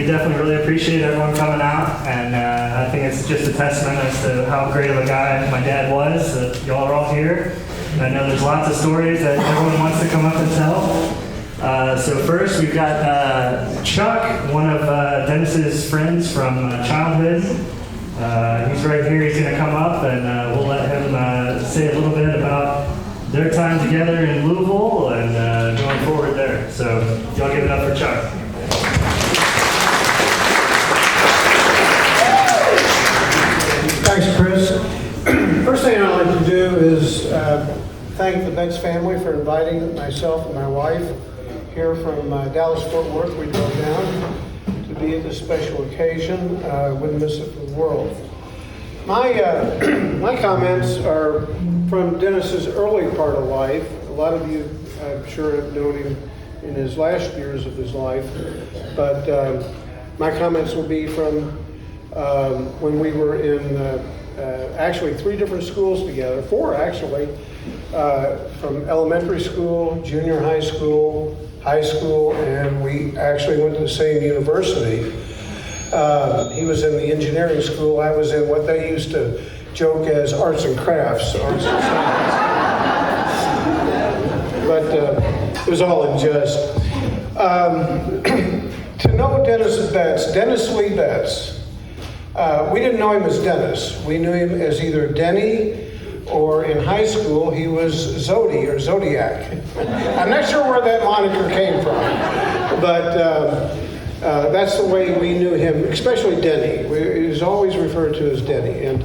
definitely really appreciate everyone coming out, and I think it's just a testament as to how great of a guy my dad was, that y'all are all here. And I know there's lots of stories that everyone wants to come up and tell. So first, we've got Chuck, one of Dennis's friends from childhood. He's right here. He's going to come up, and we'll let him say a little bit about their time together in Louisville and going forward there. So y'all give it up for Chuck. Thanks, Chris. First thing I'd like to do is thank the Betz family for inviting myself and my wife here from Dallas-Fort Worth. We drove down to be at this special occasion. Wouldn't miss it for the world. My comments are from Dennis's early part of life. A lot of you, I'm sure, have known him in his last years of his life. But my comments will be from when we were in actually 3 different schools together, 4 actually, from elementary school, junior high school, and we actually went to the same university. He was in the engineering school. I was in what they used to joke as arts and crafts. Arts and science. But it was all in jest. To know Dennis Betz, Dennis Lee Betz, we didn't know him as Dennis. We knew him as either Denny, or in high school he was Zodi or Zodiac. I'm not sure where that moniker came from, but that's the way we knew him, especially Denny. He was always referred to as Denny. And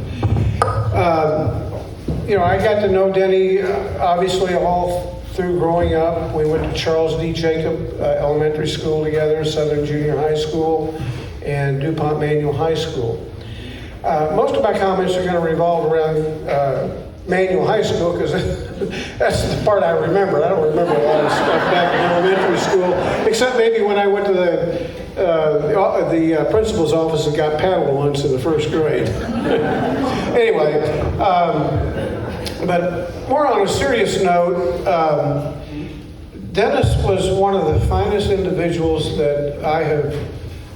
I got to know Denny obviously all through growing up. We went to Charles D. Jacob Elementary School together, Southern Junior High School, and DuPont Manual High School. Most of my comments are going to revolve around Manual High School because that's the part I remember. I don't remember a lot of stuff back in elementary school, except maybe when I went to the principal's office and got paddled once in the first grade. Anyway, but more on a serious note, Dennis was one of the finest individuals that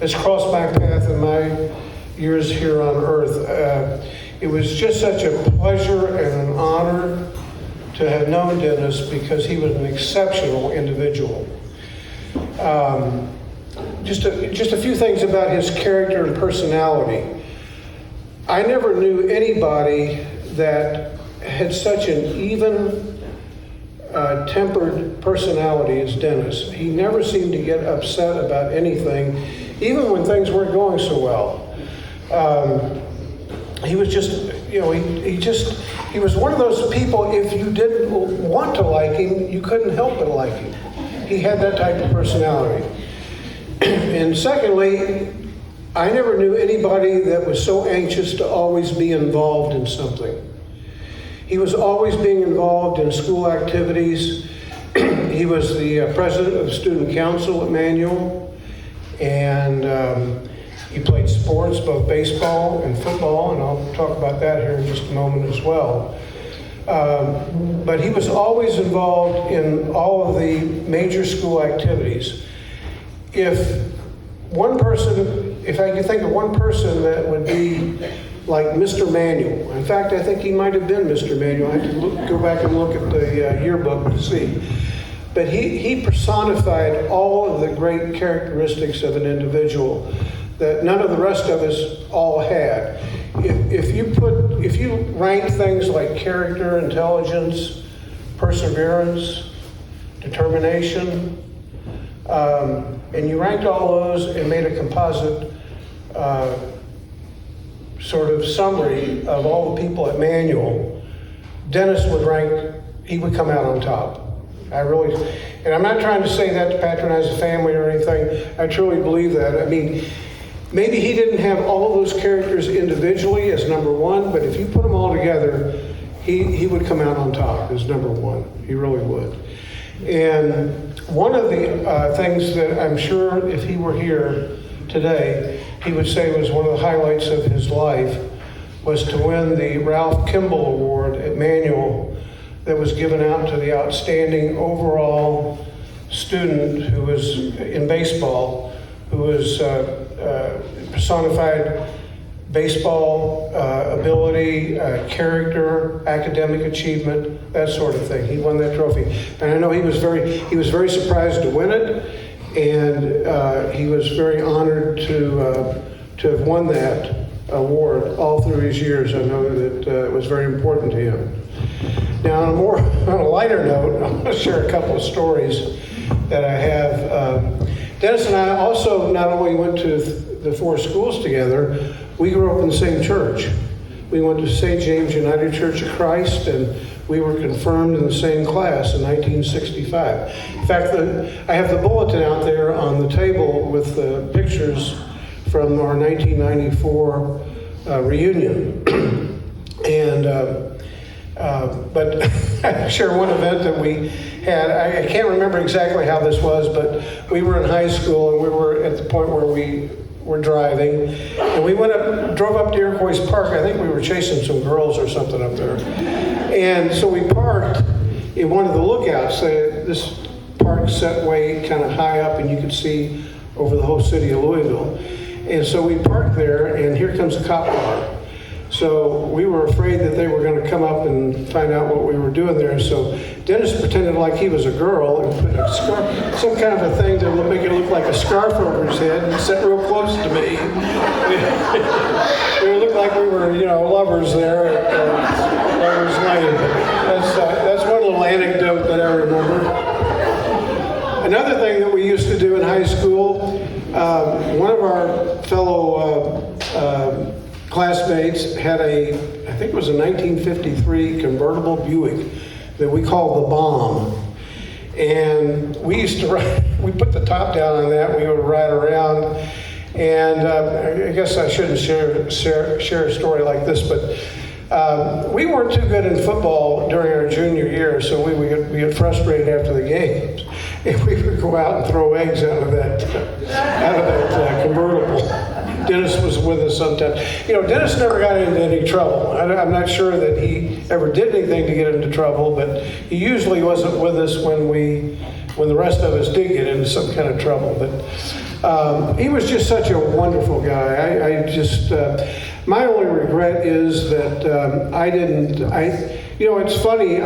has crossed my path in my years here on earth. It was just such a pleasure and an honor to have known Dennis because he was an exceptional individual. Just a few things about his character and personality. I never knew anybody that had such an even tempered personality as Dennis. He never seemed to get upset about anything, even when things weren't going so well. He was just, he was one of those people, if you didn't want to like him, you couldn't help but like him. He had that type of personality. And secondly, I never knew anybody that was so anxious to always be involved in something. He was always being involved in school activities. He was the president of the student council at Manual, and he played sports, both baseball and football, and I'll talk about that here in just a moment as well. But he was always involved in all of the major school activities. If I could think of one person that would be like Mr. Manual. In fact, I think he might have been Mr. Manual. I have to go back and look at the yearbook to see. But he personified all of the great characteristics of an individual that none of the rest of us all had. If you rank things like character, intelligence, perseverance, determination, and you ranked all those and made a composite sort of summary of all the people at Manual, Dennis he would come out on top. And I'm not trying to say that to patronize the family or anything. I truly believe that. I mean, maybe he didn't have all of those characters individually as number one, but if you put them all together, he would come out on top as number one. He really would. And one of the things that I'm sure if he were here today, he would say was one of the highlights of his life was to win the Ralph Kimball Award at Manual that was given out to the outstanding overall student who was in baseball who was personified baseball ability, character, academic achievement, that sort of thing. He won that trophy, and I know he was very surprised to win it, and he was very honored to have won that award all through his years. I know that it was very important to him. Now, on a lighter note, I'm going to share a couple of stories that I have. Dennis and I also not only went to the 4 schools together, we grew up in the same church. We went to St. James United Church of Christ, and we were confirmed in the same class in 1965. In fact, I have the bulletin out there on the table with the pictures from our 1994 reunion. But I share one event that we had. I can't remember exactly how this was, but we were in high school, and we were at the point where we were driving, and we drove up to Iroquois Park. I think we were chasing some girls or something up there. And so we parked in one of the lookouts. This park set way kind of high up, and you could see over the whole city of Louisville. And so we parked there, and here comes a cop car. So we were afraid that they were going to come up and find out what we were doing there. So Dennis pretended like he was a girl and put a scarf, some kind of a thing to make it look like a scarf over his head, and sat real close to me. It looked like we were, lovers there at Lovers Lane. That's one little anecdote that I remember. Another thing that we used to do in high school, one of our fellow classmates had I think it was a 1953 convertible Buick that we called the Bomb. And we used to we put the top down on that, we would ride around. And I guess I shouldn't share a story like this, but we weren't too good in football during our junior year, so we would get frustrated after the games. And we would go out and throw eggs out of that convertible. Dennis was with us sometimes. Dennis never got into any trouble. I'm not sure that he ever did anything to get into trouble, but he usually wasn't with us when the rest of us did get into some kind of trouble. But he was just such a wonderful guy. My only regret is that it's funny,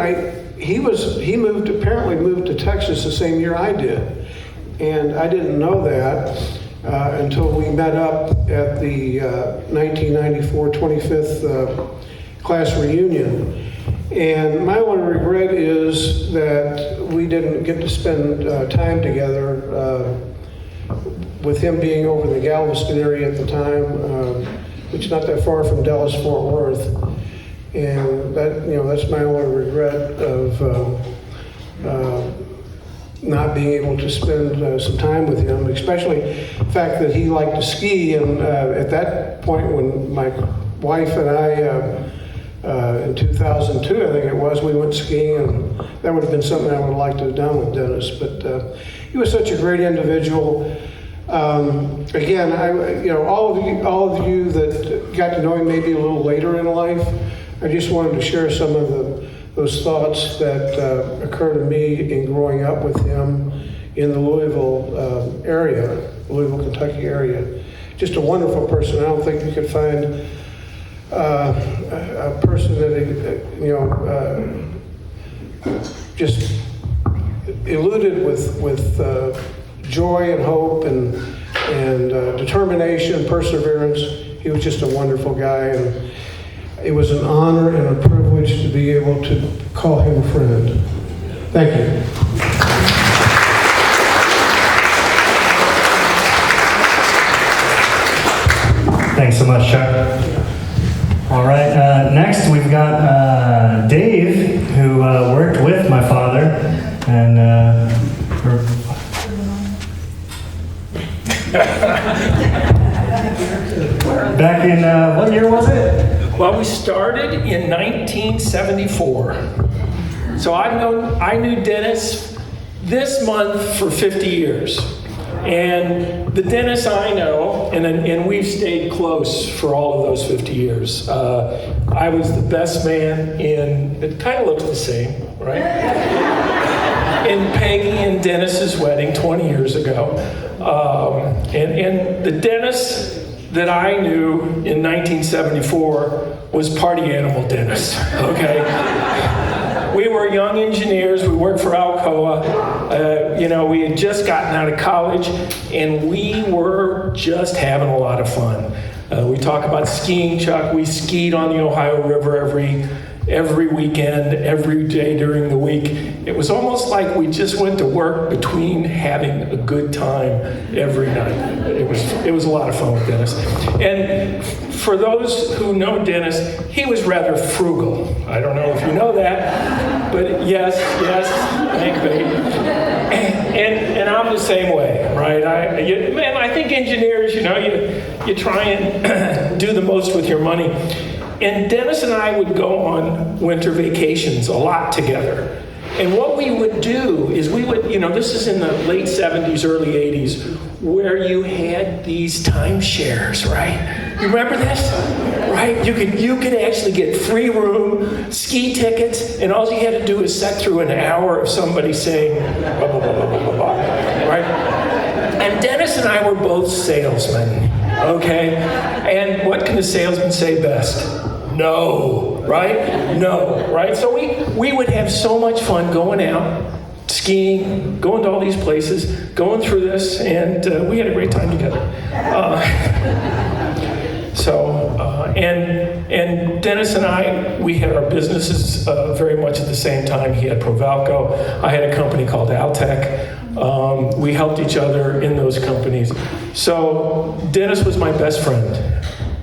he apparently moved to Texas the same year I did. And I didn't know that until we met up at the 1994 25th class reunion. And my only regret is that we didn't get to spend time together, with him being over in the Galveston area at the time, which is not that far from Dallas-Fort Worth. And that's my only regret of not being able to spend some time with him, especially the fact that he liked to ski. And at that point, when my wife and I, in 2002, I think it was, we went skiing, and that would have been something I would have liked to have done with Dennis. But he was such a great individual. Again, all of you that got to know him maybe a little later in life, I just wanted to share some of those thoughts that occurred to me in growing up with him in the Louisville area, Louisville, Kentucky area. Just a wonderful person. I don't think you could find a person that just eluded with joy and hope and determination, perseverance. He was just a wonderful guy, and it was an honor and a privilege to be able to call him a friend. Thank you. Thanks so much, Chuck. All right, next we've got Dave, who worked with my father, and back in, what year was it? Well, we started in 1974. So I knew Dennis this month for 50 years. And the Dennis I know, and we've stayed close for all of those 50 years. I was the best man it kind of looks the same, right? in Peggy and Dennis's wedding 20 years ago. And the Dennis that I knew in 1974 was party animal Dennis, okay? We were young engineers, we worked for Alcoa, we had just gotten out of college, and we were just having a lot of fun. We talk about skiing, Chuck. We skied on the Ohio River every weekend, every day during the week. It was almost like we just went to work between having a good time every night. It was a lot of fun with Dennis. And for those who know Dennis, he was rather frugal. I don't know if you know that, but yes, thank you. And I'm the same way, right? I think engineers, you try and do the most with your money. And Dennis and I would go on winter vacations a lot together. And what we would do is this is in the late 70s, early 80s, where you had these timeshares, right? You remember this? Right? You could actually get free room, ski tickets, and all you had to do is sit through an hour of somebody saying, blah, blah, blah, blah, blah, blah, right? And Dennis and I were both salesmen, okay? And what can a salesman say best? No, right? No, right? So we would have so much fun going out, skiing, going to all these places, going through this, and we had a great time together. And Dennis and I, we had our businesses very much at the same time. He had Provalco. I had a company called Altec. We helped each other in those companies. So Dennis was my best friend,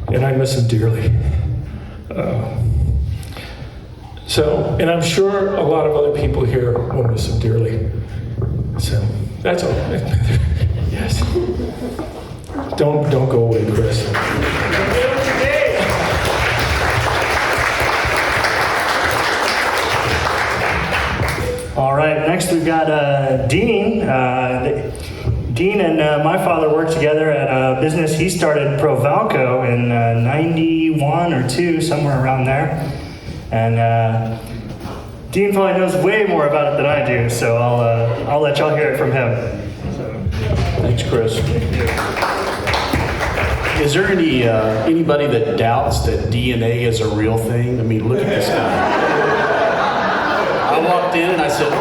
and I miss him dearly. And I'm sure a lot of other people here will miss him dearly. So that's all. Yes. Don't go away, Chris. All right, next we've got Dean. Dean and my father worked together at a business. He started Provalco in 91 or 2, somewhere around there. And Dean probably knows way more about it than I do, so I'll let y'all hear it from him. Thanks, Chris. Is there anybody that doubts that DNA is a real thing? I mean, look at this guy. I walked in and I said,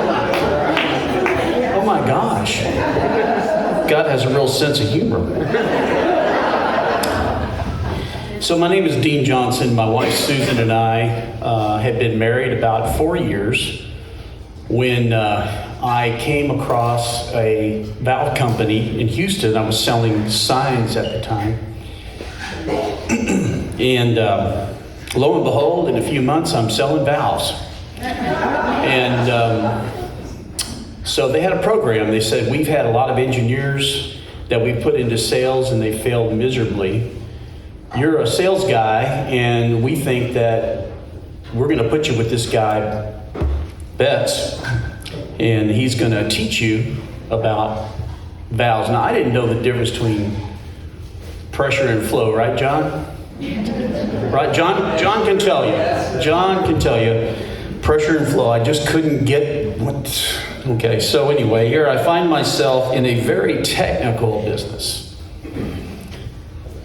oh my gosh. God has a real sense of humor. So my name is Dean Johnson. My wife Susan and I had been married about 4 years when I came across a valve company in Houston. I was selling signs at the time. And lo and behold, in a few months, I'm selling valves. And so they had a program. They said, we've had a lot of engineers that we put into sales and they failed miserably. You're a sales guy, and we think that we're going to put you with this guy, Betz, and he's going to teach you about valves. Now, I didn't know the difference between pressure and flow, right, John? Right, John? John can tell you. John can tell you pressure and flow. I just couldn't get what. Okay, so anyway, here I find myself in a very technical business.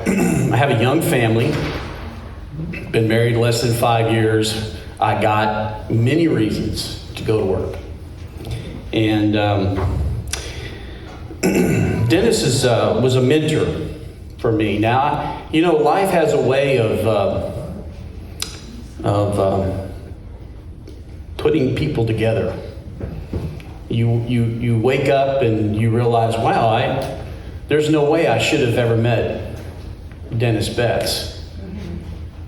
I have a young family, been married less than 5 years. I got many reasons to go to work. And Dennis was a mentor for me. Now, life has a way of putting people together. You wake up and you realize, wow, there's no way I should have ever met Dennis Betz.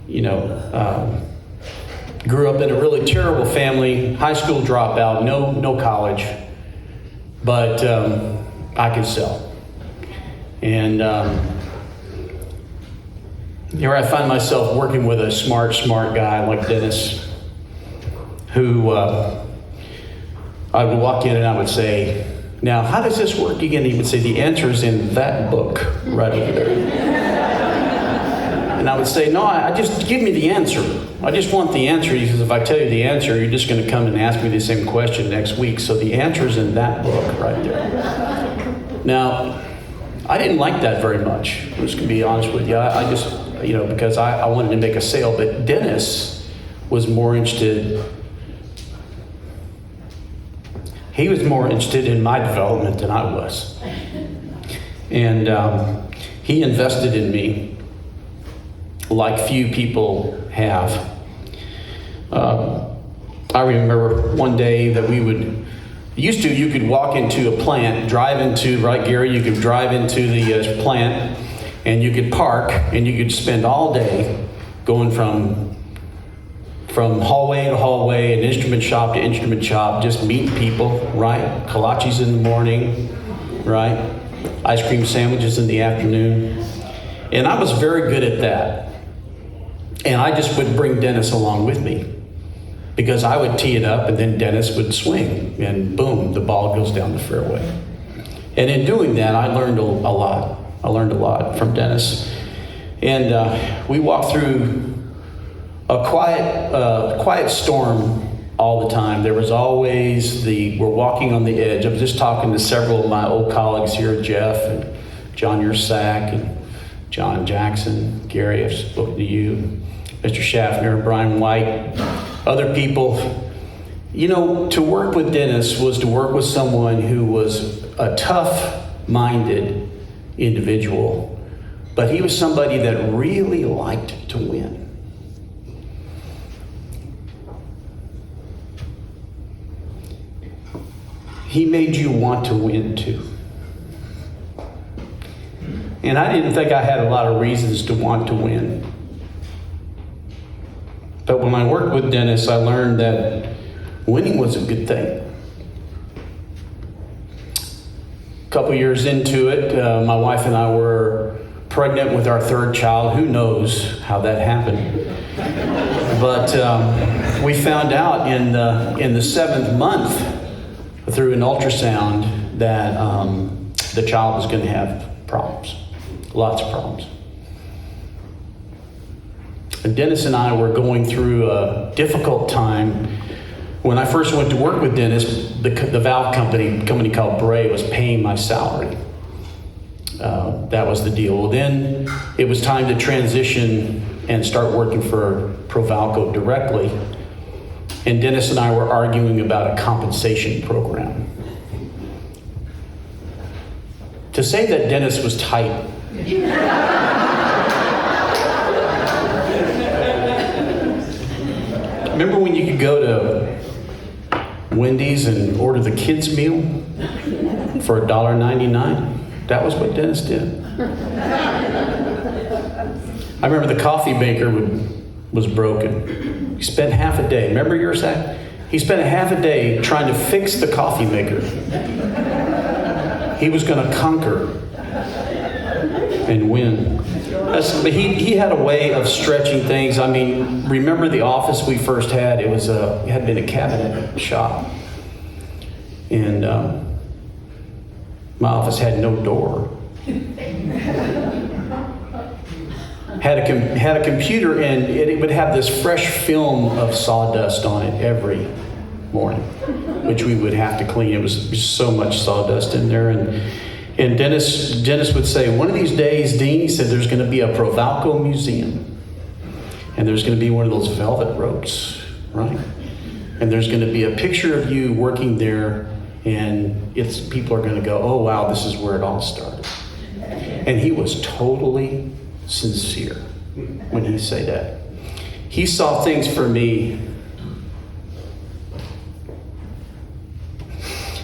Grew up in a really terrible family, high school dropout, no college, but I could sell. And here I find myself working with a smart guy like Dennis, who I would walk in and I would say, now, how does this work again? He would say, the answer is in that book right over there. And I would say, no, I just give me the answer. I just want the answer. He says, if I tell you the answer, you're just going to come and ask me the same question next week. So the answer's in that book right there. Now, I didn't like that very much. I'm just going to be honest with you. I just, because I wanted to make a sale. But Dennis was more interested. He was more interested in my development than I was. And he invested in me like few people have. I remember one day that you could walk into a plant, right, Gary? You could drive into the plant and you could park and you could spend all day going from hallway to hallway and instrument shop to instrument shop, just meeting people, right? Kolaches in the morning, right? Ice cream sandwiches in the afternoon. And I was very good at that. And I just would bring Dennis along with me because I would tee it up and then Dennis would swing and boom, the ball goes down the fairway. And in doing that, I learned a lot. I learned a lot from Dennis. And we walked through a quiet storm all the time. There was always we're walking on the edge. I was just talking to several of my old colleagues here, Jeff and John Yersack and John Jackson, Gary, I've spoken to you, Mr. Schaffner, Brian White, other people. To work with Dennis was to work with someone who was a tough-minded individual, but he was somebody that really liked to win. He made you want to win too. And I didn't think I had a lot of reasons to want to win. But when I worked with Dennis, I learned that winning was a good thing. A couple years into it, my wife and I were pregnant with our third child. Who knows how that happened? But we found out in the 7th month through an ultrasound that the child was going to have problems. Lots of problems. And Dennis and I were going through a difficult time. When I first went to work with Dennis, the valve company called Bray was paying my salary. That was the deal. Well, then it was time to transition and start working for Provalco directly. And Dennis and I were arguing about a compensation program. To say that Dennis was tight. Remember when you could go to Wendy's and order the kids' meal for $1.99? That was what Dennis did. I remember the coffee maker was broken. He spent half a day. Remember yours, Zach? He spent a half a day trying to fix the coffee maker. He was going to conquer and win. But he had a way of stretching things. I mean, remember the office we first had? It had been a cabinet shop. And my office had no door. Had a computer, and it would have this fresh film of sawdust on it every morning, which we would have to clean. It was so much sawdust in there. And Dennis would say, one of these days, Dean, he said, there's going to be a Provalco museum. And there's going to be one of those velvet ropes, right? And there's going to be a picture of you working there, and people are going to go, oh, wow, this is where it all started. And he was totally sincere when he said that. He saw things for me.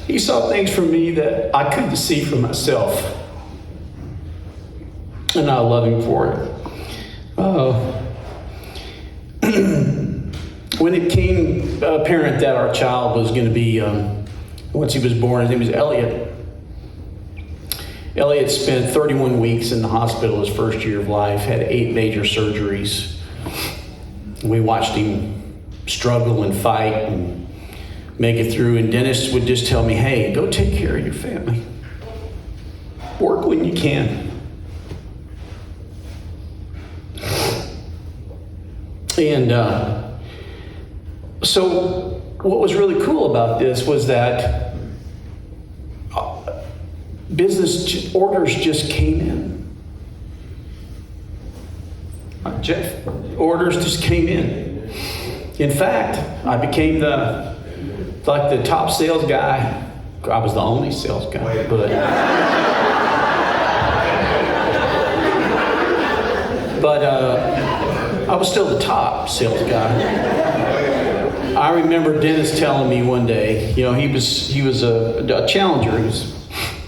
He saw things for me that I couldn't see for myself. And I love him for it. When it came apparent that our child was going to be, once he was born, his name was Elliot. Elliot spent 31 weeks in the hospital his first year of life, had 8 major surgeries. We watched him struggle and fight and make it through, and Dennis would just tell me, hey, go take care of your family. Work when you can. And so what was really cool about this was that business orders just came in. Jeff, orders just came in. In fact, I became the top sales guy. I was the only sales guy, but I was still the top sales guy. I remember Dennis telling me one day, he was a challenger. He was a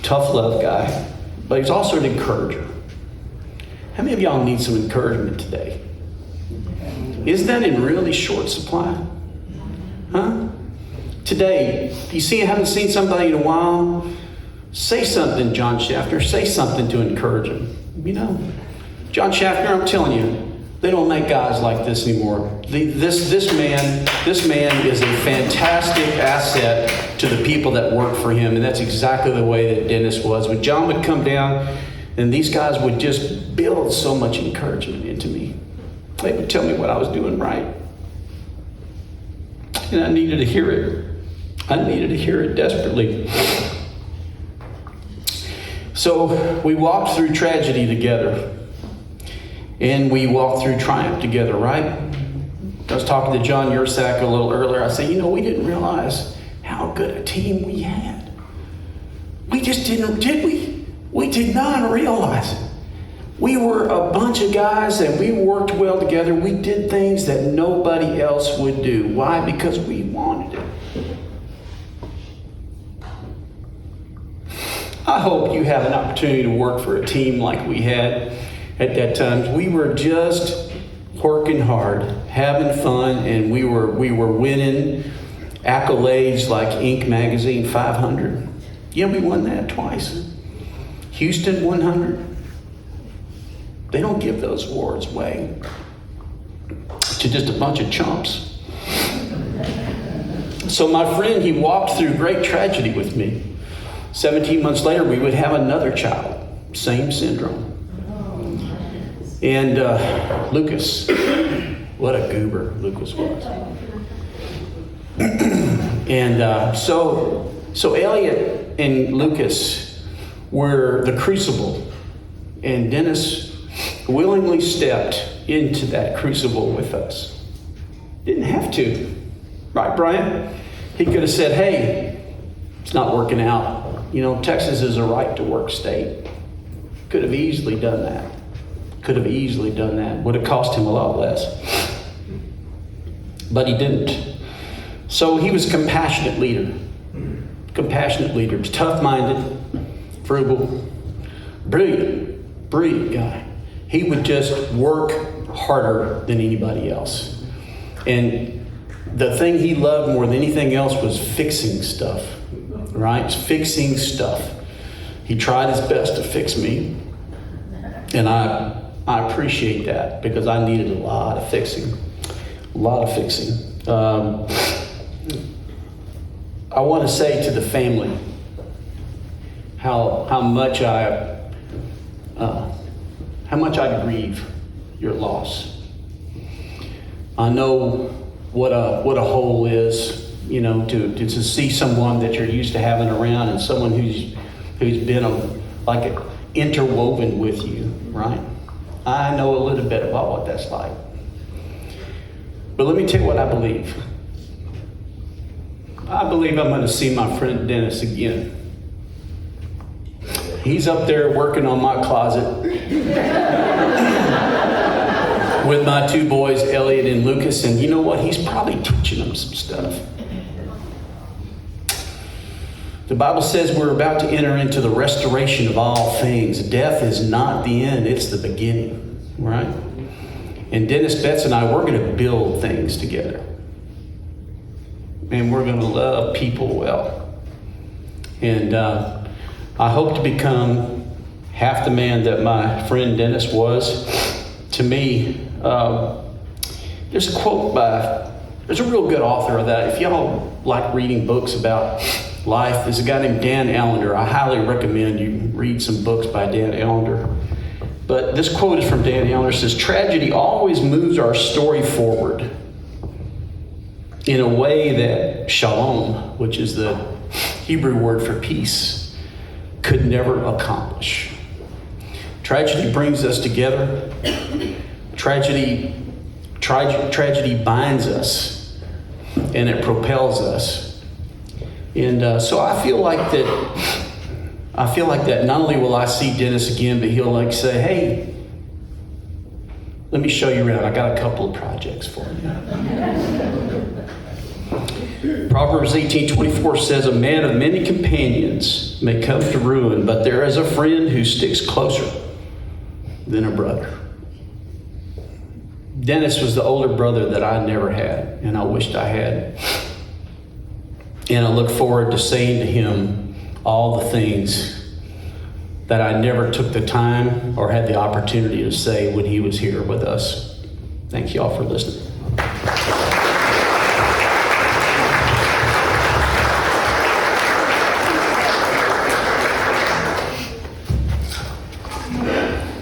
tough love guy, but he's also an encourager. How many of y'all need some encouragement today? Isn't that in really short supply? Huh? Today, haven't seen somebody in a while? Say something, John Schaffner. Say something to encourage him. John Schaffner, I'm telling you, they don't make guys like this anymore. This man is a fantastic asset to the people that work for him, and that's exactly the way that Dennis was. When John would come down, and these guys would just build so much encouragement into me. They would tell me what I was doing right. And I needed to hear it. I needed to hear it desperately. So we walked through tragedy together. And we walked through triumph together, right? I was talking to John Yursak a little earlier. I said, we didn't realize how good a team we had. We just didn't, did we? We did not realize it. We were a bunch of guys and we worked well together. We did things that nobody else would do. Why? Because we wanted it. I hope you have an opportunity to work for a team like we had at that time. We were just working hard, having fun, and we were winning accolades like Inc. Magazine 500. Yeah, we won that twice. Houston 100. They don't give those awards away to just a bunch of chumps. So my friend, he walked through great tragedy with me. 17 months later, we would have another child, same syndrome. And Lucas, what a goober Lucas was. And so Elliot and Lucas were the crucible, and Dennis willingly stepped into that crucible with us. Didn't have to, right, Brian? He could have said, hey, it's not working out. Texas is a right to work state. Could have easily done that. Would have cost him a lot less. But he didn't. So he was a compassionate leader, tough-minded, frugal, brilliant guy. He would just work harder than anybody else. And the thing he loved more than anything else was fixing stuff, right? Fixing stuff. He tried his best to fix me. And I appreciate that because I needed a lot of fixing. I want to say to the family how much I grieve your loss. I know what a hole is, to see someone that you're used to having around and someone who's been interwoven with you, right? I know a little bit about what that's like. But let me tell you what I believe. I believe I'm going to see my friend Dennis again. He's up there working on my closet with my two boys, Elliot and Lucas, and you know what? He's probably teaching them some stuff. The Bible says we're about to enter into the restoration of all things. Death is not the end, it's the beginning, right? And Dennis Betz and I, we're going to build things together. And we're going to love people well. And I hope to become half the man that my friend Dennis was. To me, there's a quote there's a real good author of that. If y'all like reading books about life, there's a guy named Dan Allender. I highly recommend you read some books by Dan Allender. But this quote is from Dan Allender. It says, "Tragedy always moves our story forward in a way that shalom, which is the Hebrew word for peace, could never accomplish. Tragedy brings us together. Tragedy binds us, and it propels us. And so I feel like that. Not only will I see Dennis again, but he'll like say, "Hey, let me show you around. I got a couple of projects for you." Proverbs 18:24 says, "A man of many companions may come to ruin, but there is a friend who sticks closer than a brother." Dennis was the older brother that I never had, and I wished I had. And I look forward to saying to him all the things that I never took the time or had the opportunity to say when he was here with us. Thank you all for listening.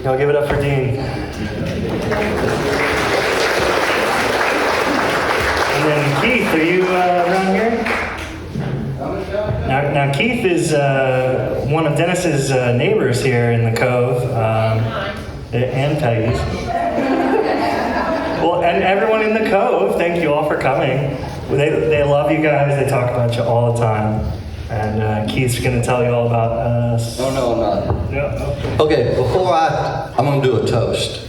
Y'all give it up for Dean. And then Keith, are you around here? Now Keith is one of Dennis's neighbors here in the Cove, and Peggy's. Well, and everyone in the Cove, thank you all for coming. They love you guys. They talk about you all the time. And Keith's going to tell you all about us. No, I'm not. Yeah, Okay, I'm going to do a toast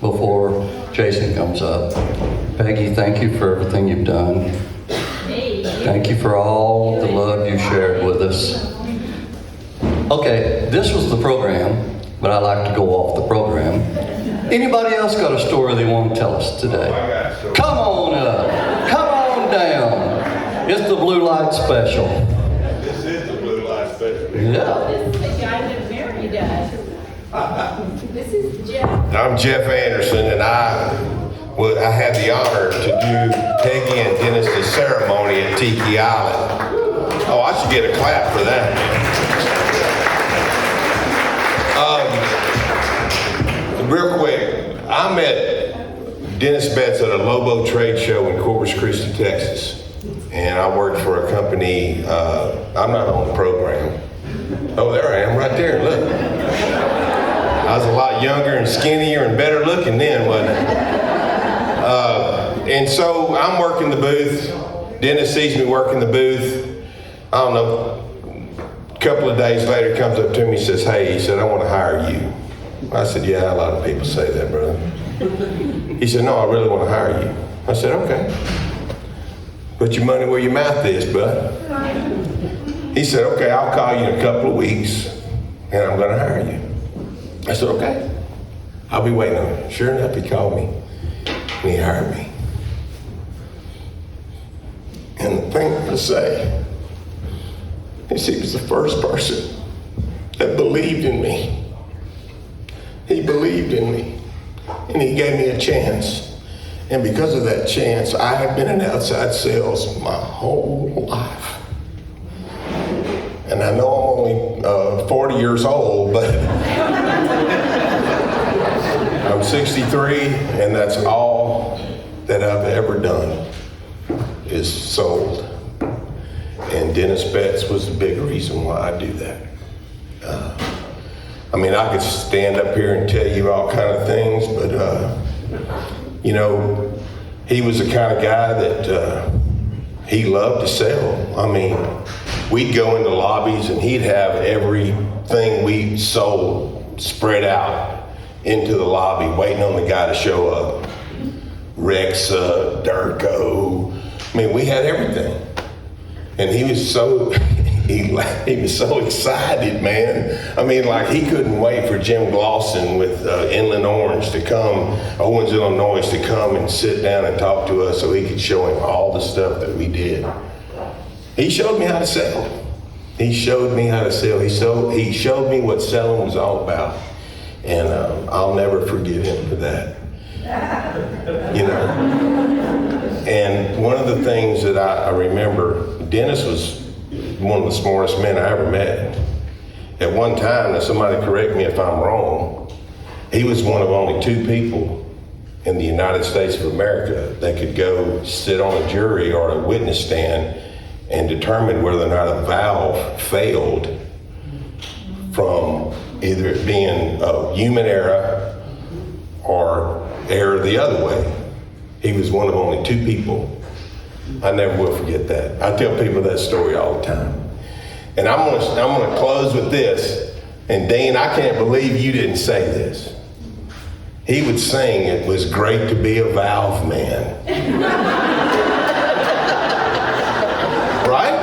before Jason comes up. Peggy, thank you for everything you've done. Thank you for all the love you shared with us. Okay, this was the program, but I like to go off the program. Anybody else got a story they want to tell us today? Come on up. Come on down. It's the Blue Light Special. This is the Blue Light Special. Yeah. This is the guy that married us. This is Jeff. I'm Jeff Anderson, and I had the honor to do Peggy and Dennis' ceremony at Tiki Island. Oh, I should get a clap for that. Real quick, I met Dennis Betz at a Lobo trade show in Corpus Christi, Texas. And I worked for a company, I'm not on the program. Oh, there I am, right there, look. I was a lot younger and skinnier and better looking then, wasn't I? And so I'm working the booth. Dennis sees me working the booth. I don't know, a couple of days later, he comes up to me and says, "Hey," he said, "I want to hire you." I said, "Yeah, a lot of people say that, brother." He said, "No, I really want to hire you." I said, "Okay. Put your money where your mouth is, bud." He said, "Okay, I'll call you in a couple of weeks, and I'm going to hire you." I said, "Okay. I'll be waiting on it." Sure enough, he called me, and he hired me. And the thing to say is he was the first person that believed in me. He believed in me, and he gave me a chance. And because of that chance, I have been in outside sales my whole life. And I know I'm only 40 years old, but I'm 63, and that's all that I've ever done is sold. And Dennis Betz was the big reason why I do that. I mean, I could stand up here and tell you all kind of things, but you know, he was the kind of guy that he loved to sell. I mean, we'd go into lobbies and he'd have everything we sold spread out into the lobby, waiting on the guy to show up. Rexa, Durco. I mean, we had everything. And he was so he was so excited, man. I mean, like, he couldn't wait for Jim Glosson with Inland Orange to come, Owens, Illinois, to come and sit down and talk to us so he could show him all the stuff that we did. He showed me how to sell. He showed me how to sell. He showed me what selling was all about. And I'll never forgive him for that. You know. And one of the things that I remember, Dennis was one of the smartest men I ever met. At one time, now somebody correct me if I'm wrong, he was one of only 2 people in the United States of America that could go sit on a jury or a witness stand and determine whether or not a valve failed from either it being a human error or error the other way. He was one of only 2 people. I never will forget that. I tell people that story all the time. And I'm gonna close with this. And Dean, I can't believe you didn't say this. He would sing, "It was great to be a valve man." Right?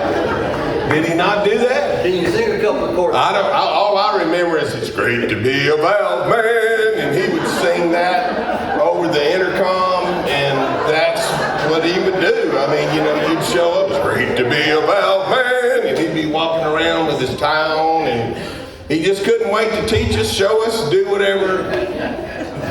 Did he not do that? Can you sing a couple of chords? All I remember is "It's great to be a valve man," and he would sing that over the intercom, and that's what he would do. I mean, you know, you'd show up, "It's great to be a valve man," and he'd be walking around with his tie on, and he just couldn't wait to teach us, show us, do whatever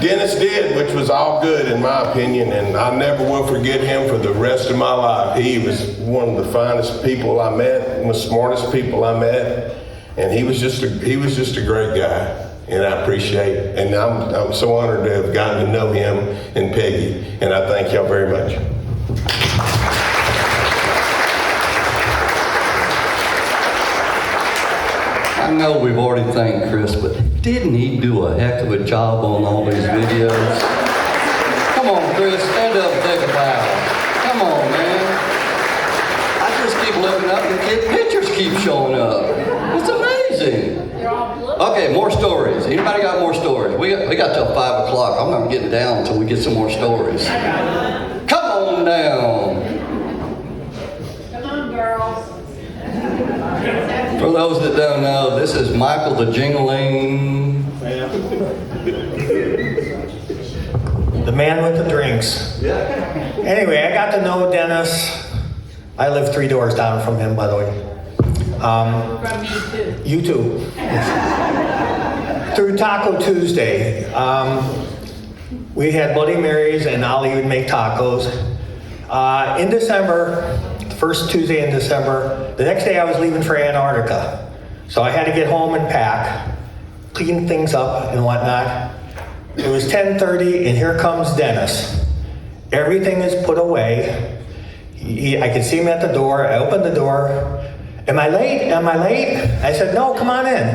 Dennis did, which was all good in my opinion, and I never will forget him for the rest of my life. He was one of the finest people I met, one of the smartest people I met, and he was just a great guy, and I appreciate it. And I'm so honored to have gotten to know him and Peggy, and I thank y'all very much. I know we've already thanked Chris, but didn't he do a heck of a job on all these videos? Come on, Chris, stand up and take a bow. Come on, man. I just keep looking up and the pictures keep showing up. It's amazing. Okay, more stories. Anybody got more stories? We got till 5 o'clock. I'm not getting down until we get some more stories. Come on down. Come on, girls. For those that don't know, this is Michael the Jingling. The man with the drinks. Yeah. Anyway, I got to know Dennis. I live 3 doors down from him, by the way. From me too. You too. Through Taco Tuesday. We had Bloody Marys and Ollie would make tacos. In December, the first Tuesday in December, the next day I was leaving for Antarctica. So I had to get home and pack, clean things up and whatnot. It was 10:30 and here comes Dennis. Everything is put away. I could see him at the door. I opened the door. Am I late? Am I late? I said, no, come on in.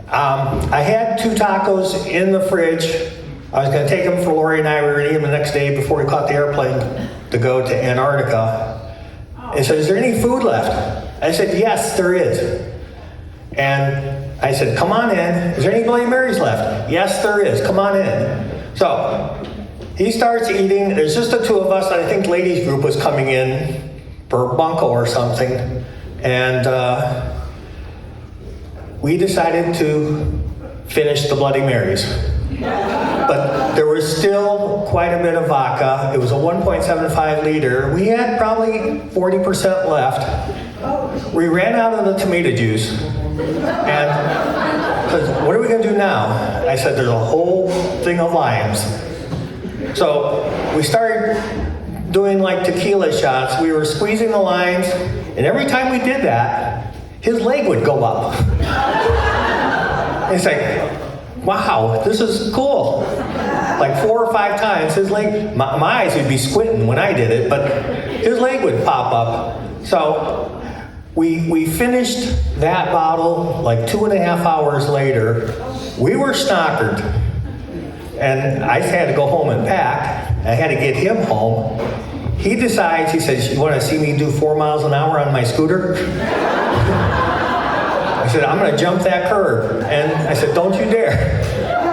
I had 2 tacos in the fridge. I was going to take them for Lori and I. We were going to eat them the next day before we caught the airplane to go to Antarctica. He said, is there any food left? I said, yes, there is. And I said, come on in. Is there any Bloody Marys left? Yes, there is. Come on in. So he starts eating. There's just the 2 of us. I think ladies group was coming in for bunco or something. And we decided to finish the Bloody Marys. But there was still quite a bit of vodka. It was a 1.75 liter. We had probably 40% left. We ran out of the tomato juice. And because what are we going to do now? I said, there's a whole thing of limes. So we started doing like tequila shots. We were squeezing the limes. And every time we did that, his leg would go up. It's like, wow, this is cool. Like 4 or 5 times, his leg, my eyes would be squinting when I did it, but his leg would pop up. So we finished that bottle like 2.5 hours later. We were snockered. And I had to go home and pack. I had to get him home. He decides, he says, you want to see me do 4 miles an hour on my scooter? I said, I'm going to jump that curb. And I said, don't you dare.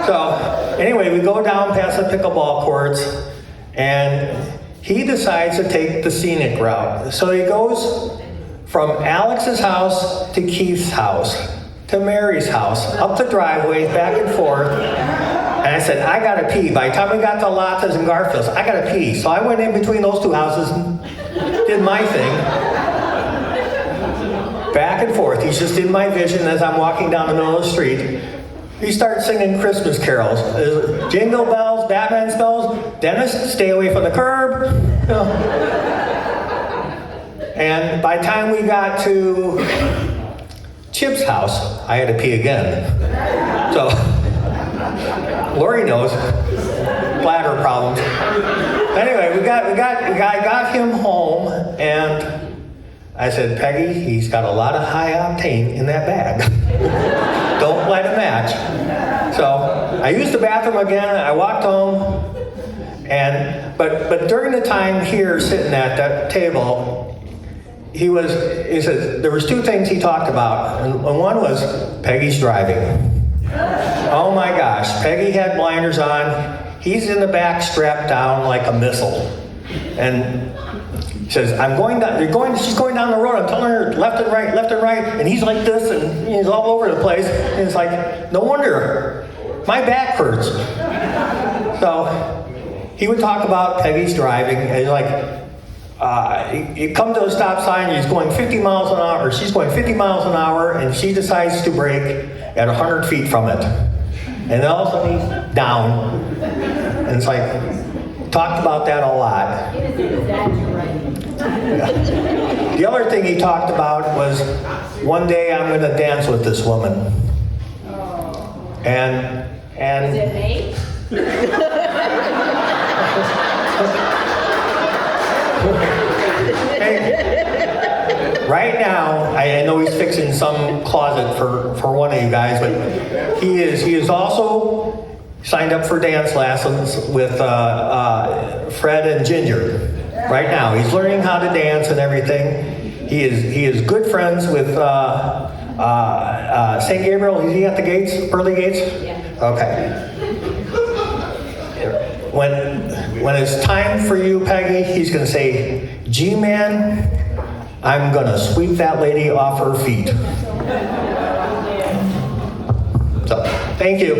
So anyway, we go down past the pickleball courts, and he decides to take the scenic route. So he goes from Alex's house to Keith's house, to Mary's house, up the driveway, back and forth. And I said, I gotta pee. By the time we got to Latta's and Garfield's, I gotta pee. So I went in between those 2 houses and did my thing. Back and forth. He's just in my vision as I'm walking down the middle of the street. He starts singing Christmas carols. Jingle bells, Batman smells. Dennis, stay away from the curb. You know. And by the time we got to Chip's house, I had to pee again. So Lori knows. Bladder problems. Anyway, I got him home, and I said, Peggy, he's got a lot of high octane in that bag. Don't light a match. So I used the bathroom again. I walked home, but during the time here sitting at that table, he said there was two things he talked about, and one was Peggy's driving. Oh my gosh, Peggy had blinders on. He's in the back strapped down like a missile. And he says, she's going down the road. I'm telling her left and right. And he's like this, and he's all over the place. And it's like, no wonder, my back hurts. So he would talk about Peggy's driving, and he's like, you come to a stop sign, he's going 50 miles an hour, or she's going 50 miles an hour, and she decides to brake at 100 feet from it. And then all of a sudden he's down. And it's like, talked about that a lot. The other thing he talked about was, one day I'm going to dance with this woman. And Is it me? hey, right now, I know he's fixing some closet for one of you guys, but he is also signed up for dance lessons with Fred and Ginger. Right now, he's learning how to dance and everything. He is good friends with St. Gabriel. Is he at the gates, pearly gates? Yeah. Okay. When it's time for you, Peggy, he's going to say, G-Man, I'm going to sweep that lady off her feet. So, thank you.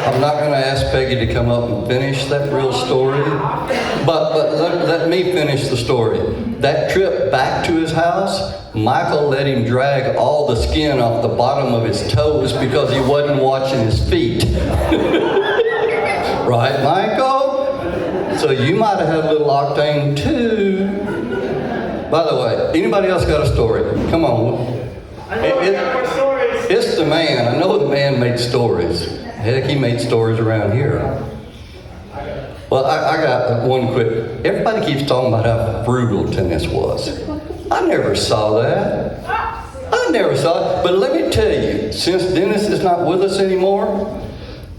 I'm not going to ask Peggy to come up and finish that real story, but let me finish the story. That trip back to his house, Michael let him drag all the skin off the bottom of his toes because he wasn't watching his feet. Right, Michael? So you might have had a little octane too. By the way, anybody else got a story? Come on. It's the man. I know the man made stories. Heck, he made stories around here. Well, I got one quick. Everybody keeps talking about how frugal Dennis was. I never saw that. I never saw it. But let me tell you, since Dennis is not with us anymore,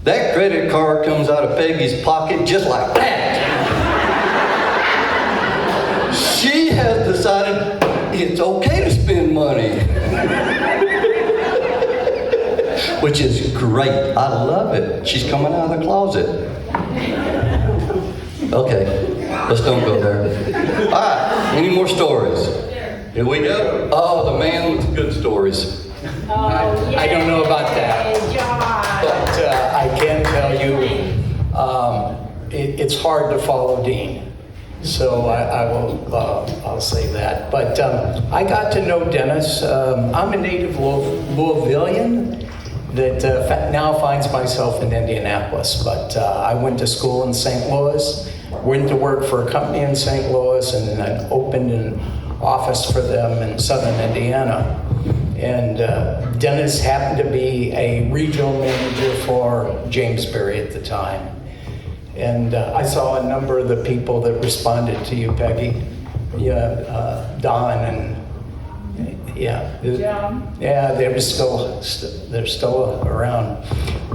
that credit card comes out of Peggy's pocket just like that. She has decided it's okay to spend money. Which is great. I love it. She's coming out of the closet. Okay, let's don't go there. All right, any more stories? Here we go. Oh, the man with good stories. I don't know about that, but I can tell you it's hard to follow Dean. So I'll say that. But I got to know Dennis. I'm a native Louisvillian that now finds myself in Indianapolis. But I went to school in St. Louis, went to work for a company in St. Louis, and then opened an office for them in southern Indiana. And Dennis happened to be a regional manager for Jamesbury at the time. And I saw a number of the people that responded to you, Peggy. Yeah, Don and they're still around.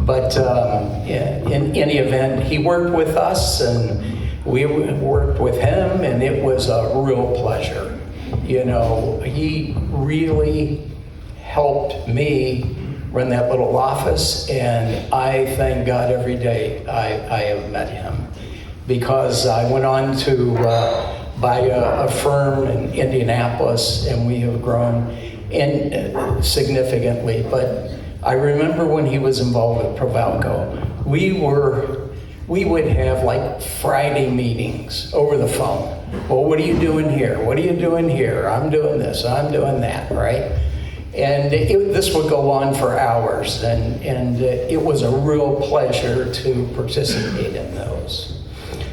But in any event, he worked with us, and we worked with him, and it was a real pleasure. You know, he really helped me run that little office, and I thank God every day I have met him, because I went on to buy a firm in Indianapolis, and we have grown significantly. But I remember when he was involved with Provalco, we would have like Friday meetings over the phone. Well, what are you doing here? What are you doing here? I'm doing this, I'm doing that, right? And this would go on for hours, and it was a real pleasure to participate in those.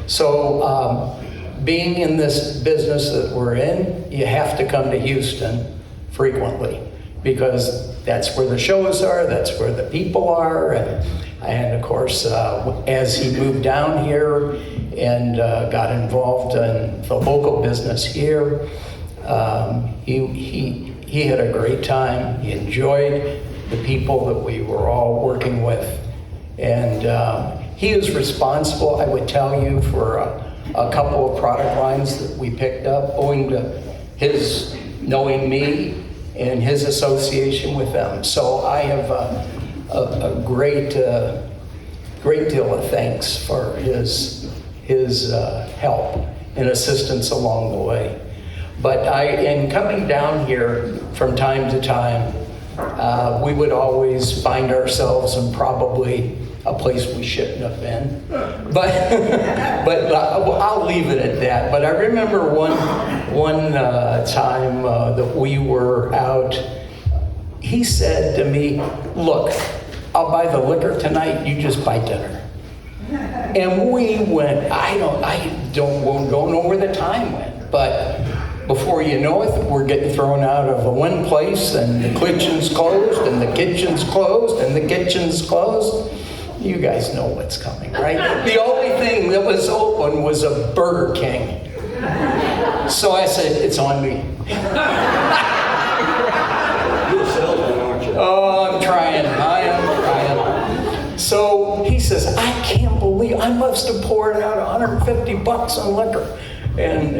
So being in this business that we're in, you have to come to Houston frequently, because that's where the shows are, that's where the people are, and of course, as he moved down here and got involved in the local business here, he had a great time. He enjoyed the people that we were all working with, and he is responsible, I would tell you, for a couple of product lines that we picked up, owing to his knowing me and his association with them. So I have a great deal of thanks for his help and assistance along the way. But in coming down here from time to time, we would always find ourselves in probably a place we shouldn't have been. But I'll leave it at that. But I remember one time that we were out, he said to me, "Look, I'll buy the liquor tonight, you just buy dinner." And we went, I don't know where the time went, but before you know it, we're getting thrown out of one place, and the kitchen's closed, and the kitchen's closed, and the kitchen's closed. You guys know what's coming, right? The only thing that was open was a Burger King. So I said, "It's on me." You're a salesman, aren't you? Oh, I am trying. So he says, "I can't believe I must have poured out $150 on liquor," and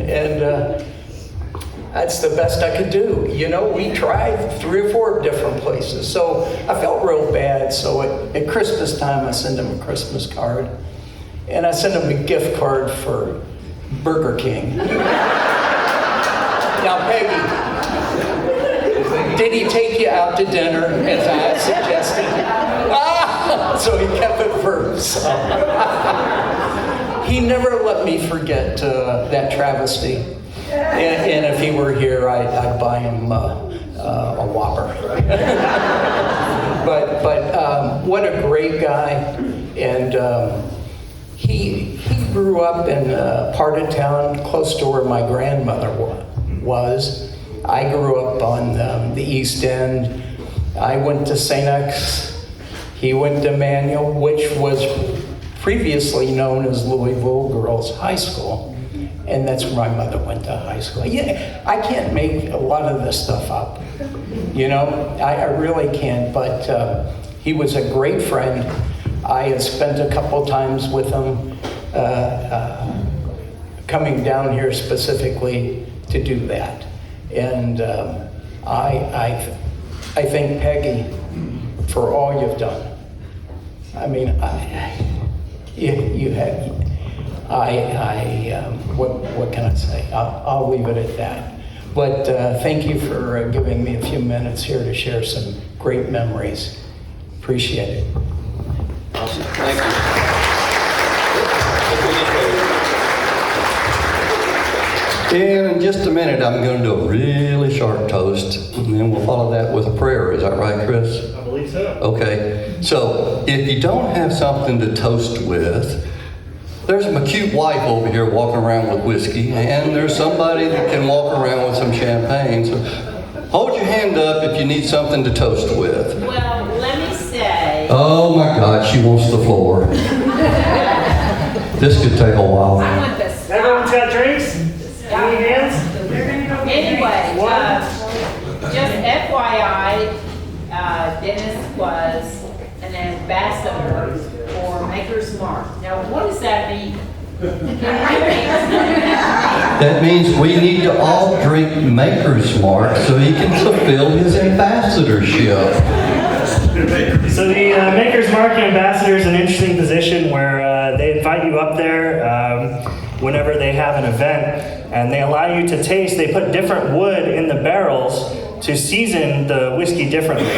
that's the best I could do. You know, we tried 3 or 4 different places, so I felt real bad. So at Christmas time, I sent him a Christmas card, and I sent him a gift card for Burger King. Now, Peggy, did he take you out to dinner, as I had suggested? So he kept it for himself. He never let me forget that travesty. And if he were here, I'd buy him a Whopper. but what a great guy. And he grew up in a part of town close to where my grandmother was. I grew up on the East End. I went to St. X. He went to Manual, which was previously known as Louisville Girls High School. And that's where my mother went to high school. Yeah, I can't make a lot of this stuff up. You know, I really can't, but he was a great friend. I had spent a couple times with him coming down here specifically to do that. And I thank Peggy for all you've done. I mean, you had... what can I say? I'll leave it at that. But thank you for giving me a few minutes here to share some great memories. Appreciate it. Awesome. Thank you. And in just a minute, I'm going to do a really short toast, and then we'll follow that with a prayer. Is that right, Chris? I believe so. Okay. So if you don't have something to toast with, there's my cute wife over here walking around with whiskey, and there's somebody that can walk around with some champagne. So hold your hand up if you need something to toast with. Well, let me say. Oh my God, she wants the floor. This could take a while. I want this. Everyone's got drinks? Any hands? Anyway, just FYI, Dennis was an ambassador for Maker's Mark. Now, what does that mean? That means we need to all drink Maker's Mark so he can fulfill his ambassadorship. So the Maker's Mark Ambassador is an interesting position where they invite you up there whenever they have an event, and they allow you to taste. They put different wood in the barrels to season the whiskey differently.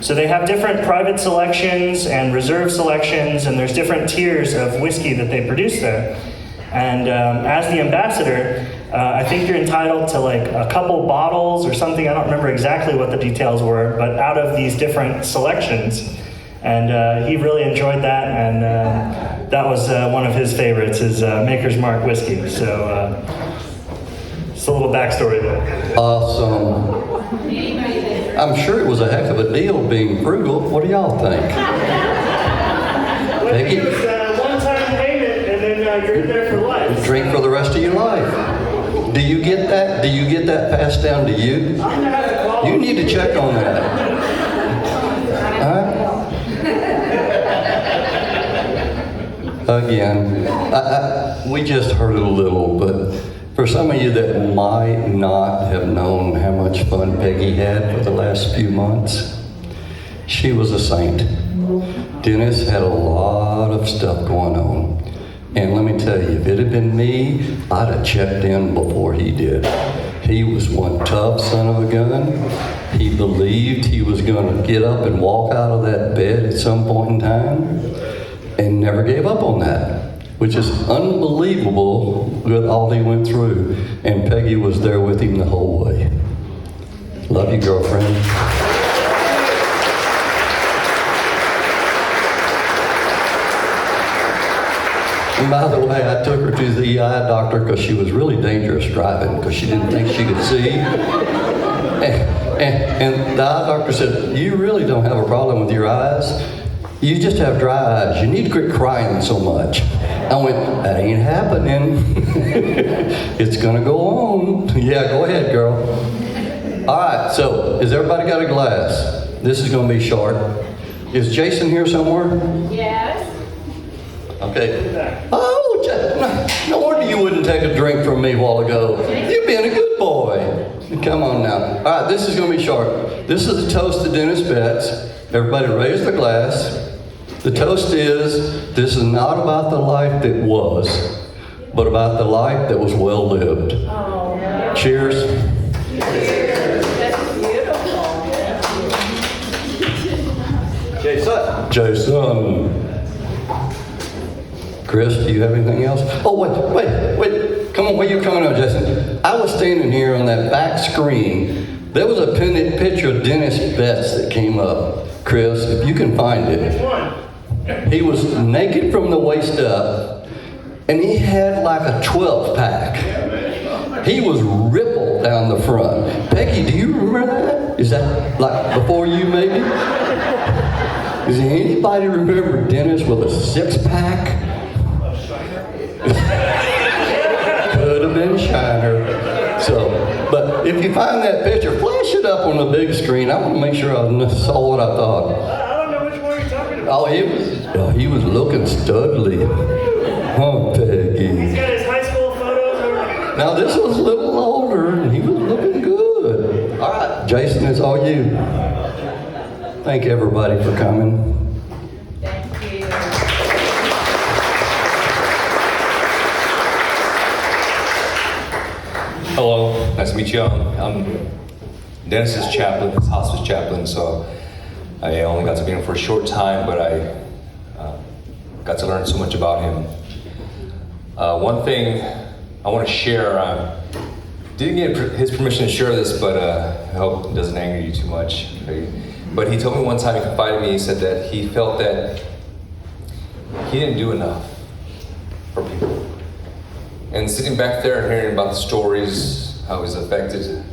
So they have different private selections and reserve selections, and there's different tiers of whiskey that they produce there. And as the ambassador, I think you're entitled to like a couple bottles or something. I don't remember exactly what the details were, but out of these different selections. And he really enjoyed that, and that was one of his favorites, is Maker's Mark whiskey. So it's a little backstory there. Awesome. I'm sure it was a heck of a deal being frugal. What do y'all think? What if it was one-time payment and then you're there for life? Drink for the rest of your life. Do you get that? Do you get that passed down to you? I'm gonna have to call You need to check on that. Huh? Again, we just heard a little, but for some of you that might not have known how much fun Peggy had for the last few months, she was a saint. Dennis had a lot of stuff going on. And let me tell you, if it had been me, I'd have checked in before he did. He was one tough son of a gun. He believed he was going to get up and walk out of that bed at some point in time, and never gave up on that, which is unbelievable with all he went through. And Peggy was there with him the whole way. Love you, girlfriend. And by the way, I took her to the eye doctor because she was really dangerous driving because she didn't think she could see. And the eye doctor said, you really don't have a problem with your eyes. You just have dry eyes. You need to quit crying so much. I went, that ain't happening. It's going to go on. Yeah, go ahead, girl. All right, so has everybody got a glass? This is going to be short. Is Jason here somewhere? Yes. Okay. Oh, no wonder you wouldn't take a drink from me a while ago. You've been a good boy. Come on now. All right, this is going to be short. This is a toast to Dennis Betz. Everybody raise the glass. The toast is, this is not about the life that was, but about the life that was well lived. Oh, Cheers. that's beautiful. Jason. Jason. Chris, do you have anything else? Oh, wait. Come on, where you coming on, Jason? I was standing here on that back screen. There was a picture of Dennis Betz that came up. Chris, if you can find it. Which one? He was naked from the waist up, and he had like a 12 pack. He was rippled down the front. Peggy, do you remember that? Is that like before you maybe? Does anybody remember Dennis with a 6-pack? Could have been Shiner. So, but if you find that picture, flash it up on the big screen. I want to make sure I saw what I thought. I don't know which one you're talking about. Oh, he was looking studly. Oh, Peggy. He's got his high school photos over. Now this was a little older, and he was looking good. All right, Jason, it's all you. Thank everybody for coming. Thank you. Hello, nice to meet you. I'm Dennis's chaplain, his hospice chaplain, so I only got to be here for a short time, but I got to learn so much about him. One thing I want to share, didn't get his permission to share this, but I hope it doesn't anger you too much. But he told me one time, he confided in me, he said that he felt that he didn't do enough for people. And sitting back there and hearing about the stories, how he's affected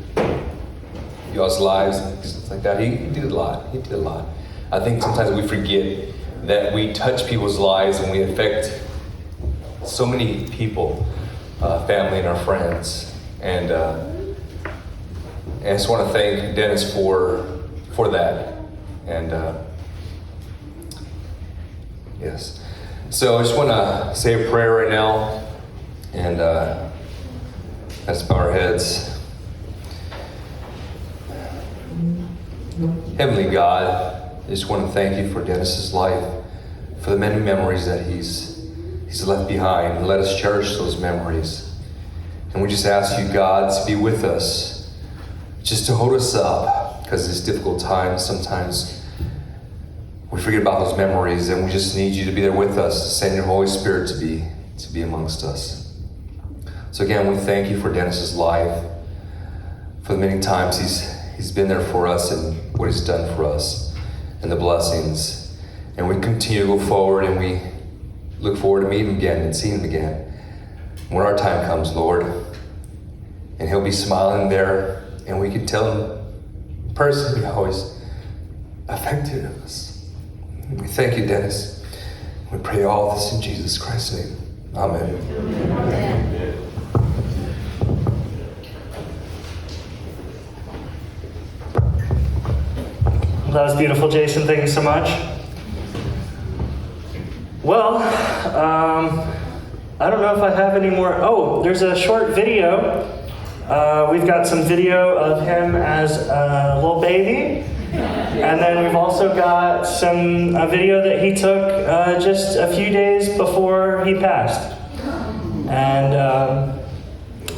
y'all's lives, and stuff like that, he did a lot. He did a lot. I think sometimes we forget that we touch people's lives and we affect so many people, family and our friends. And I just want to thank Dennis for that. And yes. So I just want to say a prayer right now. And let's bow our heads. Heavenly God, I just want to thank you for Dennis's life, for the many memories that he's left behind. Let us cherish those memories. And we just ask you, God, to be with us, just to hold us up, because it's difficult times. Sometimes we forget about those memories, and we just need you to be there with us, to send your Holy Spirit to be amongst us. So again, we thank you for Dennis's life, for the many times he's been there for us and what he's done for us, and the blessings. And we continue to go forward, and we look forward to meeting him again and seeing him again when our time comes, Lord. And he'll be smiling there, and we can tell him personally always affected us. We thank you, Dennis. We pray all this in Jesus Christ's name. Amen. That was beautiful, Jason. Thank you so much. Well, I don't know if I have any more. Oh, there's a short video. We've got some video of him as a little baby. And then we've also got a video that he took just a few days before he passed. And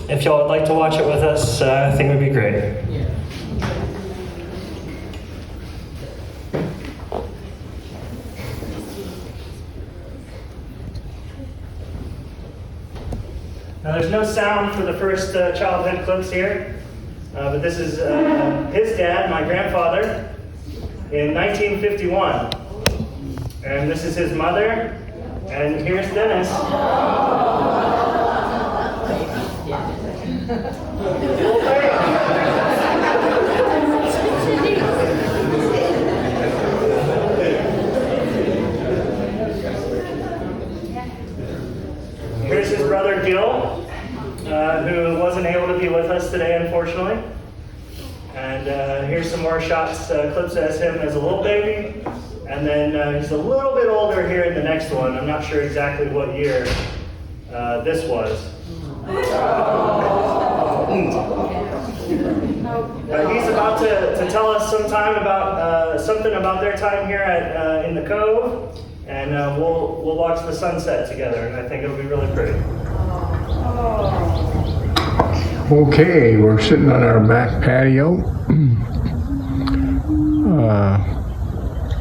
if y'all would like to watch it with us, I think it would be great. Now there's no sound for the first childhood clips here, but this is his dad, my grandfather, in 1951. And this is his mother, and here's Dennis. Here's his brother Gil, who wasn't able to be with us today, unfortunately. And here's some more shots, clips as him as a little baby. And then he's a little bit older here in the next one. I'm not sure exactly what year this was. He's about to tell us sometime about something about their time here at in the Cove. And we'll watch the sunset together, and I think it'll be really pretty. Okay, we're sitting on our back patio.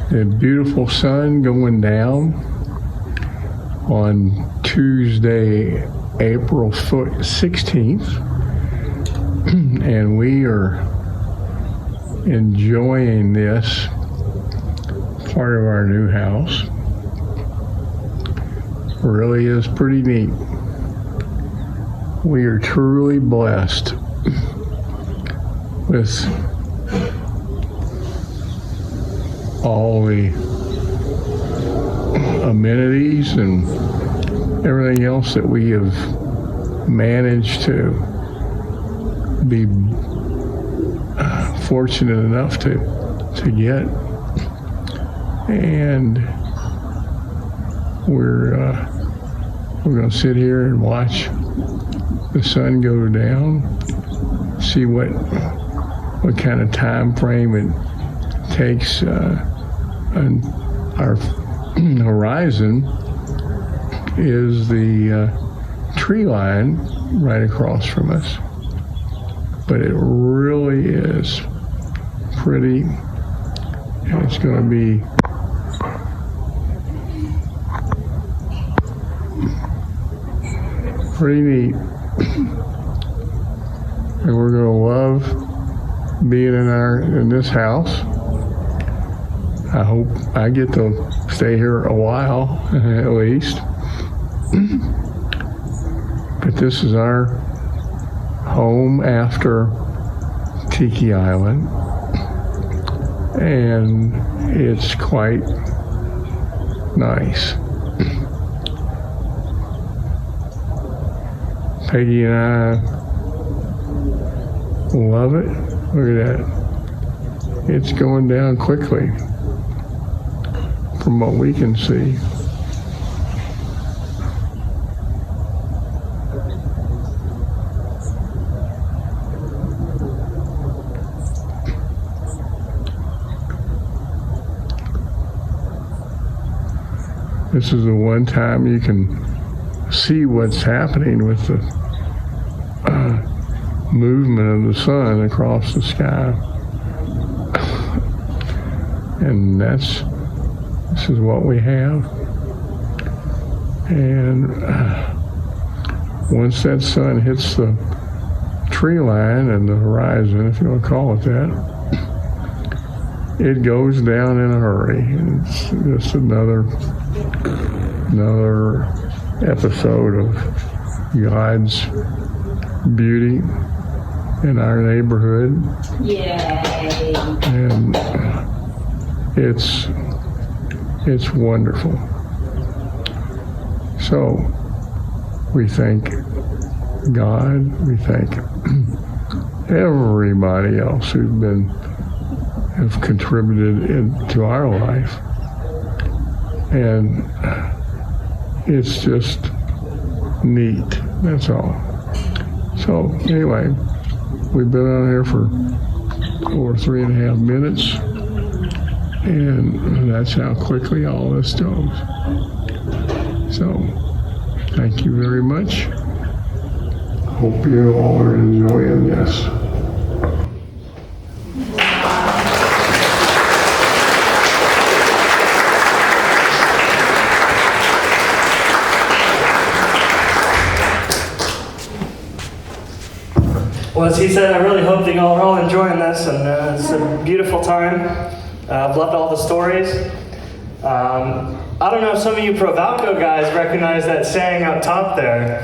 The beautiful sun going down on Tuesday, April 16th, and we are enjoying this part of our new house. Really is pretty neat. We are truly blessed with all the amenities and everything else that we have managed to be fortunate enough to get. And we're going to sit here and watch the sun go down, see what kind of time frame it takes. And our horizon is the tree line right across from us. But it really is pretty, and it's going to be pretty neat. And we're going to love being in this house. I hope I get to stay here a while, at least. But this is our home after Tiki Island. And it's quite nice. Peggy and I love it. Look at that. It's going down quickly from what we can see. This is the one time you can see what's happening with the movement of the sun across the sky. And this is what we have. And once that sun hits the tree line and the horizon, if you want to call it that, it goes down in a hurry. It's just another episode of God's beauty in our neighborhood. Yay! And it's wonderful. So we thank God, we thank everybody else who have contributed into our life. And it's just neat, that's all. So anyway, we've been on here for over 3.5 minutes, and that's how quickly all this goes. So, thank you very much. Hope you all are enjoying this. Well, as he said, I really hope that y'all are all enjoying this, and it's a beautiful time. I've loved all the stories. I don't know if some of you Provalco guys recognize that saying up top there.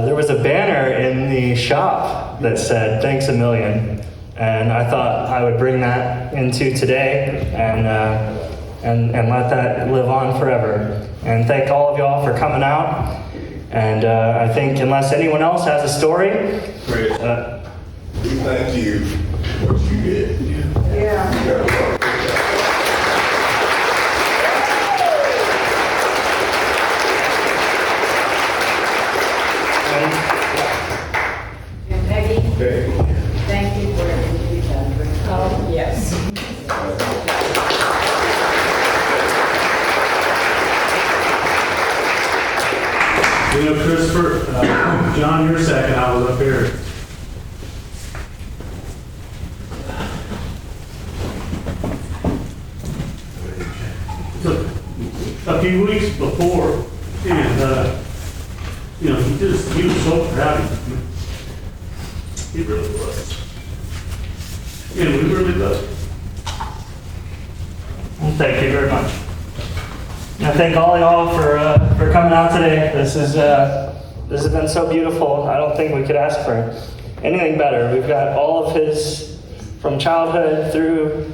There was a banner in the shop that said, "Thanks a million." And I thought I would bring that into today and let that live on forever. And thank all of y'all for coming out. And I think unless anyone else has a story, we thank you for what you did. Yeah. And Peggy, thank you for everything you've done. Oh, yes. You know, Christopher, John, you're second. I was up here. A few weeks before, and you know, he was so proud of me. He really was. And we really loved him. well, thank you very much. I thank all of y'all for coming out today. This has been so beautiful. I don't think we could ask for anything better. We've got all of his, from childhood through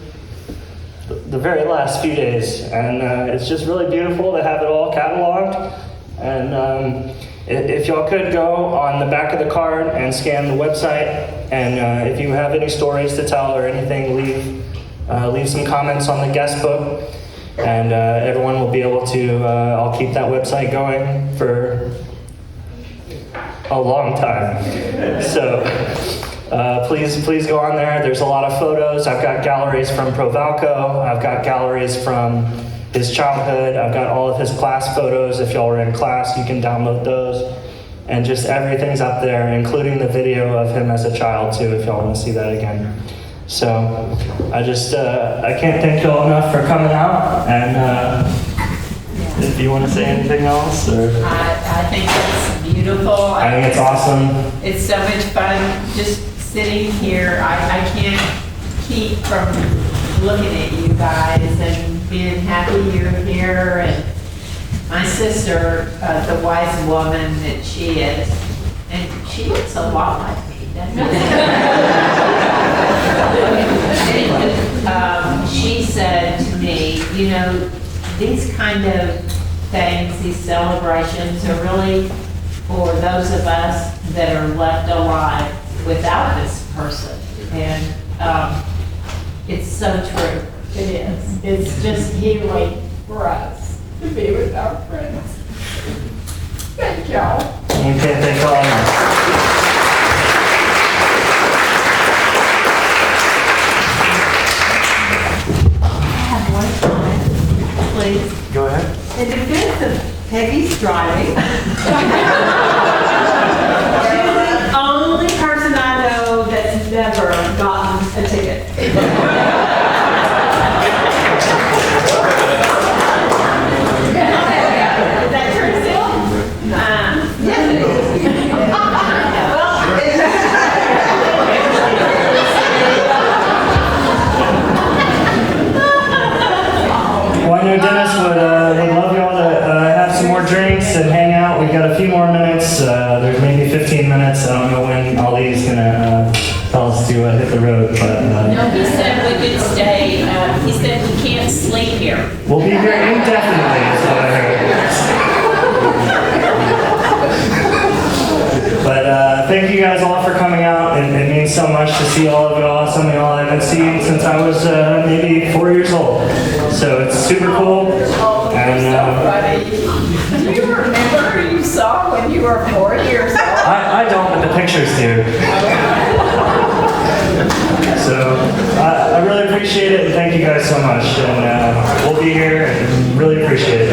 the very last few days, and it's just really beautiful to have it all cataloged. And if y'all could go on the back of the card and scan the website, and if you have any stories to tell or anything, leave some comments on the guest book, and everyone will be able to. I'll keep that website going for a long time. So please go on there. There's a lot of photos. I've got galleries from Provalco. I've got galleries from his childhood. I've got all of his class photos. If y'all were in class, you can download those. And just everything's up there, including the video of him as a child too, if y'all want to see that again. So I can't thank y'all enough for coming out. And if you want to say anything else, or I think it's beautiful. I think it's awesome. It's so much fun just sitting here. I can't keep from looking at you guys and being happy you're here. And my sister, the wise woman that she is, and she looks a lot like me, doesn't she said to me, you know, these kind of things, these celebrations are really for those of us that are left alive without this person. And it's so true. It is. It's just healing for us to be with our friends. Thank y'all. You can't thank all of us. I have one comment, please. Go ahead. In defense of Peggy's driving, she's the only person I know that's never gotten a ticket. Is that true still? Yes, it is. Well, I know Dennis would love y'all to have some more drinks and hang out. We've got a few more minutes. hit the road, but No, he said we could stay, he said we can't sleep here. we'll be here indefinitely, is what I heard. But thank you guys all for coming out. It means so much to see all of you all. Some of y'all I haven't seen since I was maybe 4 years old. So it's super cool. And Do you remember who you saw when you were 4 years old? I don't, but the pictures do. So I really appreciate it, and thank you guys so much. And we'll be here, and really appreciate it.